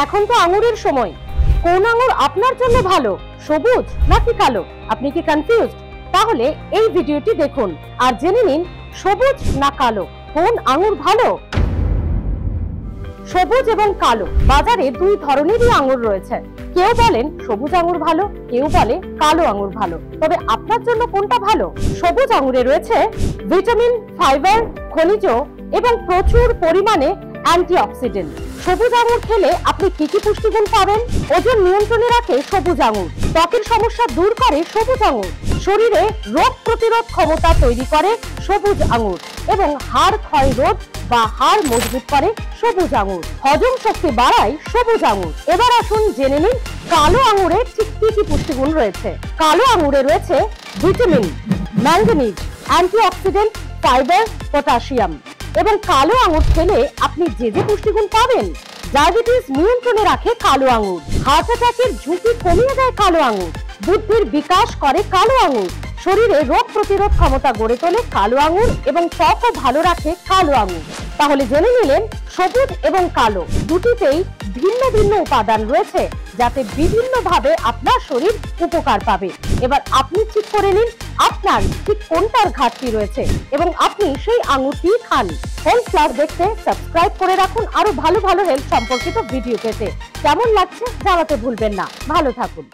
এখন তো আঙুরের সময়, কোন আঙুর আপনার জন্য ভালো, সবুজ নাকি কালো? আপনি কি কনফিউজড? তাহলে এই ভিডিওটি দেখুন আর জেনে নিন সবুজ না কালো কোন আঙুর ভালো। সবুজ এবং কালো বাজারে দুই ধরনেরই আঙুর রয়েছে। কেউ বলেন সবুজ আঙুর ভালো, কেউ বলে কালো আঙুর ভালো। তবে আপনার জন্য কোনটা ভালো? সবুজ আঙুরে রয়েছে ভিটামিন, ফাইবার, খনিজ এবং প্রচুর পরিমাণে অ্যান্টিঅক্সিডেন্ট। সবুজ আঙুর খেলে আপনি কি কি পুষ্টিগুণ পাবেন? ওজন নিয়ন্ত্রণে রাখে সবুজ আঙুর, ত্বকের সমস্যা দূর করে সবুজ আঙুর, শরীরে রোগ প্রতিরোধ ক্ষমতা তৈরি করে সবুজ আঙুর এবং হাড় ক্ষয় রোধ বা হাড় মজবুত করে সবুজ আঙুর, হজম শক্তি বাড়ায় সবুজ আঙুর। এবার আসুন জেনে নিন কালো আঙুরে ঠিক কি কি পুষ্টিগুণ রয়েছে। কালো আঙুরে রয়েছে vitamin, manganese, antioxidant, fibre, potassium. এবং কালো আঙুর খেলে আপনি যে যে পুষ্টিগুণ পাবেন, ডায়াবেটিস নিয়ন্ত্রণে রাখে কালো আঙুর, হার্ট অ্যাটাকের ঝুঁকি কমিয়ে দেয় কালো আঙুর, বুদ্ধির বিকাশ করে কালো আঙুর, শরীরে রোগ প্রতিরোধ ক্ষমতা গড়ে তোলে কালো আঙুর এবং ত্বকও ভালো রাখে কালো আঙুর। তাহলে জেনে নিলেন সবুজ এবং কালো দুটিতেই ভিন্ন ভিন্ন উপাদান রয়েছে, যাতে বিভিন্ন ভাবে আপনার শরীর উপকার পাবে। এবার আপনি ঠিক করে নিন আপনার ঠিক কোনটার ঘাটতি রয়েছে এবং আপনি সেই আঙুরটি খান। হেলথ ক্লাস দেখতে সাবস্ক্রাইব করে রাখুন আরো ভালো ভালো হেলথ সম্পর্কিত ভিডিও পেতে। কেমন লাগছে জানাতে ভুলবেন না। ভালো থাকুন।